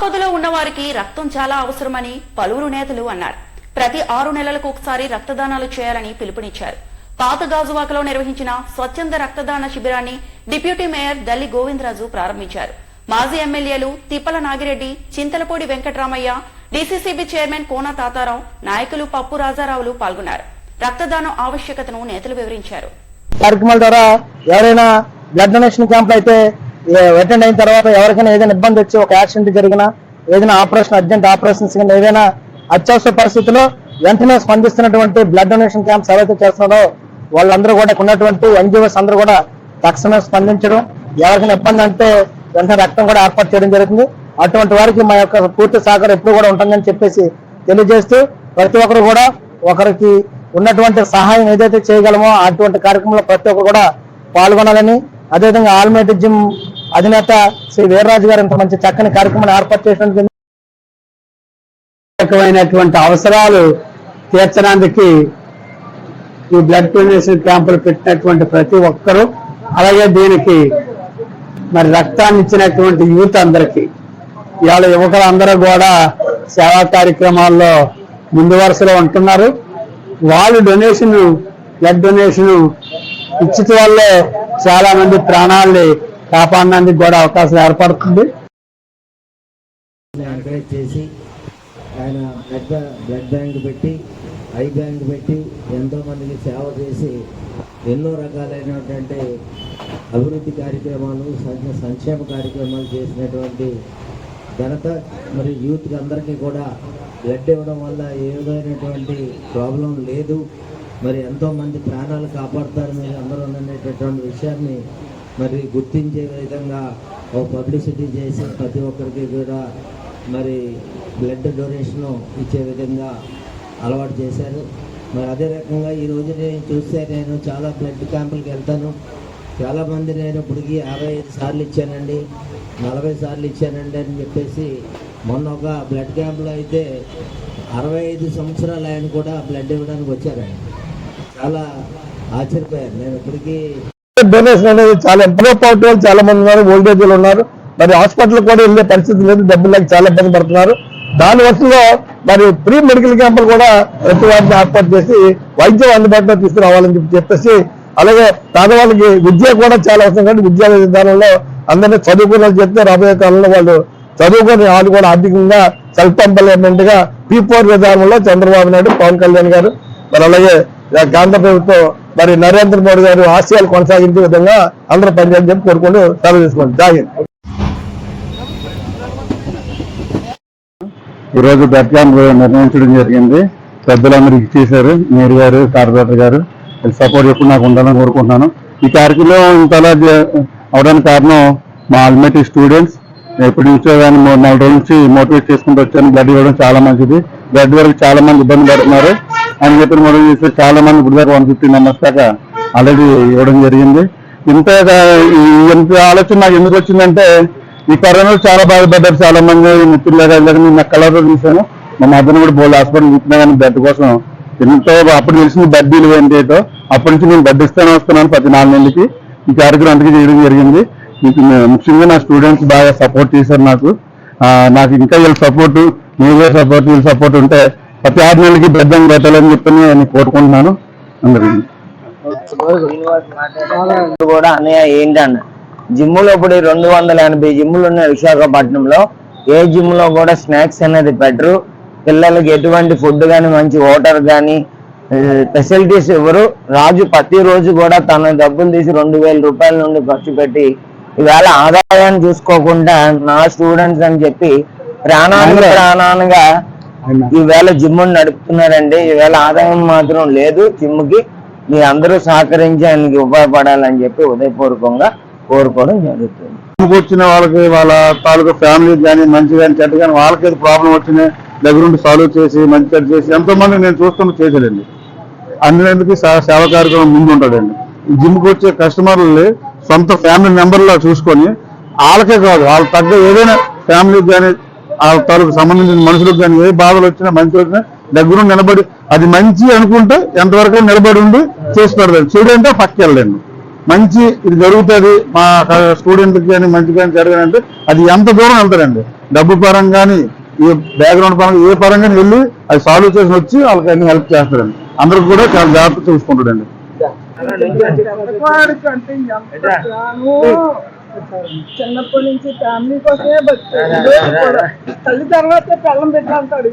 ఆపదలో ఉన్న వారికి రక్తం చాలా అవసరమని పలువురు నేతలు అన్నారు. ప్రతి 6 నెలలకు ఒకసారి రక్తదానాలు చేయాలని పిలుపునిచ్చారు. పాత గాజువాకలో నిర్వహించిన స్వచ్ఛంద రక్తదాన శిబిరాన్ని డిప్యూటీ మేయర్ దల్లి గోవిందరాజు ప్రారంభించారు. మాజీ ఎమ్మెల్యేలు తిప్పల నాగిరెడ్డి, చింతలపూడి వెంకటరామయ్య, డీసీసీబీ చైర్మన్ కోన తాతారావు, నాయకులు పప్పు రాజారావులు పాల్గొన్నారు. రక్తదానం ఆవశ్యకతను నేతలు వివరించారు. కార్యక్రమాల ద్వారా ఎవరైనా బ్లడ్ డొనేషన్ క్యాంప్ అయితే అటెండ్ అయిన తర్వాత ఎవరికైనా ఏదైనా ఇబ్బంది వచ్చి ఒక యాక్సిడెంట్ జరిగినా, ఏదైనా ఆపరేషన్ అర్జెంట్ ఆపరేషన్స్ కానీ ఏదైనా అత్యవసర పరిస్థితుల్లో వెంటనే స్పందిస్తున్నటువంటి బ్లడ్ డొనేషన్ క్యాంప్స్ ఎవరైతే చేస్తున్నారో వాళ్ళందరూ కూడా ఉన్నటువంటి ఎన్జిఓస్ అందరూ కూడా తక్షణమే స్పందించడం, ఎవరికైనా ఇబ్బంది అంటే వెంటనే రక్తం కూడా ఏర్పాటు చేయడం జరుగుతుంది. అటువంటి వారికి మా యొక్క పూర్తి సహకారం ఎప్పుడు కూడా ఉంటుందని చెప్పేసి తెలియజేస్తూ ప్రతి ఒక్కరు కూడా ఒకరికి ఉన్నటువంటి సహాయం ఏదైతే చేయగలమో అటువంటి కార్యక్రమంలో ప్రతి ఒక్కరు కూడా పాల్గొనాలని, అదేవిధంగా ఆల్మేటి జిమ్ అధినేత శ్రీ వీర్రాజు గారు ఇంత మంచి చక్కని కార్యక్రమాన్ని ఏర్పాటు చేయడానికి రకమైనటువంటి అవసరాలు తీర్చడానికి ఈ బ్లడ్ డొనేషన్ క్యాంపులు పెట్టినటువంటి ప్రతి ఒక్కరూ, అలాగే దీనికి మరి రక్తాన్ని ఇచ్చినటువంటి యూత్ అందరికీ, ఇవాళ యువకులందరూ కూడా సేవా కార్యక్రమాల్లో ముందు వరుసలో ఉంటున్నారు. వాళ్ళు బ్లడ్ డొనేషన్ ఇచ్చట వల్లే చాలా మంది ప్రాణాలని కాపాడడానికి కూడా అవకాశం ఏర్పడుతుంది. ఎంకరేజ్ చేసి ఆయన బ్లడ్ బ్యాంక్ పెట్టి, ఐ బ్యాంక్ పెట్టి ఎంతో మందికి సేవ చేసి ఎన్నో రకాలైనటువంటి అభివృద్ధి కార్యక్రమాలు, సంక్షేమ కార్యక్రమాలు చేసినటువంటి ఘనత మరి యూత్కి అందరికీ కూడా బ్లడ్ ఇవ్వడం వల్ల ఏ విధమైనటువంటి ప్రాబ్లం లేదు, మరి ఎంతోమంది ప్రాణాలు కాపాడుతారు మీరు అందరూ అనేటటువంటి విషయాన్ని మరి గుర్తించే విధంగా ఒక పబ్లిసిటీ చేసి ప్రతి ఒక్కరికి కూడా మరి బ్లడ్ డొనేషన్ ఇచ్చే విధంగా అలవాటు చేశారు. మరి అదే రకంగా ఈరోజు నేను చూస్తే నేను చాలా బ్లడ్ క్యాంపులకు వెళ్తాను. చాలామంది నేను ఇప్పటికి 55 సార్లు ఇచ్చానండి, 40 సార్లు ఇచ్చానండి అని చెప్పేసి మొన్న ఒక బ్లడ్ క్యాంపులో అయితే 65 సంవత్సరాలు ఆయన కూడా బ్లడ్ ఇవ్వడానికి వచ్చారండి. చాలా ఆశ్చర్యపోయాను నేను. ఇప్పటికీ డొనేషన్ అనేది చాలా ఎంతో పాటు చాలా మంది ఉన్నారు, ఓల్డేజ్లు ఉన్నారు, మరి హాస్పిటల్ కూడా వెళ్ళే పరిస్థితి లేదు, డబ్బులు లేక చాలా ఇబ్బంది పడుతున్నారు. దాని వల్ల మరి ప్రీ మెడికల్ క్యాంపులు కూడా ప్రతి వాటిని ఏర్పాటు చేసి వైద్యం అందుబాటులో తీసుకురావాలని చెప్పేసి, అలాగే పేదవాళ్ళకి విద్య కూడా చాలా అవసరం కాబట్టి విద్యా విధానంలో అందరినీ చదువుకున్న చెప్తే రాబోయే కాలంలో వాళ్ళు చదువుకొని వాళ్ళు కూడా ఆర్థికంగా సెల్ఫ్ ఎంప్లాయ్మెంట్ గా P4 విధానంలో చంద్రబాబు నాయుడు, పవన్ కళ్యాణ్ గారు, మరి అలాగే కేంద్ర ప్రభుత్వం మరి నరేంద్ర మోడీ గారు ఆశయాలు కొనసాగించే విధంగా అందరూ పనిచేయాలని చెప్పి కోరుకుంటూ సెలవు తీసుకోండి. జై హింద్. ఈరోజు బ్లడ్ క్యాంప్ నిర్వహించడం జరిగింది. పెద్దలందరూ ఇచ్చేశారు. మేయర్ గారు, కార్పొరేటర్ గారు సపోర్ట్ ఎప్పుడు నాకు ఉండాలని కోరుకుంటున్నాను. ఈ కార్యక్రమం ఇంతలా అవడానికి కారణం మా ఆల్మేటి స్టూడెంట్స్. ఎప్పటి నుంచో కానీ 3-4 రోజుల నుంచి మోటివేట్ చేసుకుంటూ వచ్చాను. బ్లడ్ ఇవ్వడం చాలా మంచిది. బ్లడ్ వరకు చాలా మంది ఇబ్బంది పడుతున్నారు అని చెప్పి మోటివేట్ చేస్తే చాలా మంది ఇప్పుడు దాకా 150 మెంబర్స్ దాకా ఆల్రెడీ ఇవ్వడం జరిగింది. ఇంత ఆలోచన నాకు ఎందుకు వచ్చిందంటే, ఈ కరోనాలో చాలా బాధపడ్డారు చాలా మంది. మిత్రులు నా కలర్లో చూశాను. మా మదర్ని కూడా బోల్డ్ హాస్పిటల్ చూసినా కానీ బెడ్ కోసం ఎంతో అప్పుడు తెలిసిన బడ్డీలు ఏంటో అప్పటి నుంచి నేను బెడ్ ఇస్తానే వస్తున్నాను ప్రతి 4 నెలలకి. ఈ కార్యక్రమం అందుకే చేయడం జరిగింది. ముఖ్యంగా నా స్టూడెంట్స్ బాగా సపోర్ట్ చేశారు నాకు ఇంకా వీళ్ళ సపోర్ట్, మీరే సపోర్ట్, వీళ్ళ సపోర్ట్ ఉంటే ప్రతి 6 నెలలకి బ్లడ్ బ్యాంక్ పెట్టాలని చెప్పి నేను కోరుకుంటున్నాను అందరికీ. కూడా అన్నయ్య ఏంటన్న జిమ్ములో ఇప్పుడు 280 జిమ్ములు ఉన్నాయి విశాఖపట్నంలో. ఏ జిమ్ లో కూడా స్నాక్స్ అనేది పెట్టరు. పిల్లలకి ఎటువంటి ఫుడ్ కానీ, మంచి వాటర్ కానీ ఫెసిలిటీస్ ఇవ్వరు. రాజు ప్రతి రోజు కూడా తన డబ్బులు తీసి 2000 రూపాయల నుండి ఖర్చు పెట్టి ఈవేళ ఆదాయాన్ని చూసుకోకుండా నా స్టూడెంట్స్ అని చెప్పి ప్రాణానుగా ఈవేళ జిమ్ నడుపుతున్నారండి. ఈవేళ ఆదాయం మాత్రం లేదు జిమ్కి. మీ అందరూ సహకరించి ఆయనకి ఉపయోగపడాలని చెప్పి ఉదయపూర్వకంగా కోరుకోవడం జరుగుతుంది. వచ్చిన వాళ్ళకి వాళ్ళ తాలూకా ఫ్యామిలీ కానీ మంచి కానీ చెడ్డ కానీ వాళ్ళకి ఏదో ప్రాబ్లం వచ్చినా దగ్గరుండి సాల్వ్ చేసి మంచి చెడ్డ చేసి ఎంతో మంది నేను చూస్తున్నా చేసేదండి. అన్నింటికి సేవా కార్యక్రమం ముందు ఉంటాడండి. జిమ్కి వచ్చే కస్టమర్లని సొంత ఫ్యామిలీ మెంబర్లా చూసుకొని వాళ్ళకే కాదు వాళ్ళ తగ్గ ఏదైనా ఫ్యామిలీకి కానీ వాళ్ళ తాలూకు సంబంధించిన మనుషులకు కానీ ఏ బాధలు వచ్చినా మంచి వచ్చినా దగ్గర నిలబడి అది మంచి అనుకుంటే ఎంతవరకు నిలబడి ఉండి చేసి పెడతాడు. చెడు పక్కకి వెళ్ళండి. మంచి ఇది జరుగుతుంది మా స్టూడెంట్కి కానీ మంచి కానీ జరగాలంటే అది ఎంత దూరం వెళ్తారండి. డబ్బు పరంగా కానీ ఈ బ్యాక్గ్రౌండ్ పరంగా ఏ పరంగా వెళ్ళి అది సాల్వ్ చేసి వచ్చి వాళ్ళకి అన్ని హెల్ప్ చేస్తారండి. అందరికి కూడా చాలా జాగ్రత్త చూసుకుంటాడండి. చిన్నప్పటి నుంచి ఫ్యామిలీ కోసమే బతికాడు. తల్లి తర్వాత పెళ్ళం పెట్టాలంటాడు.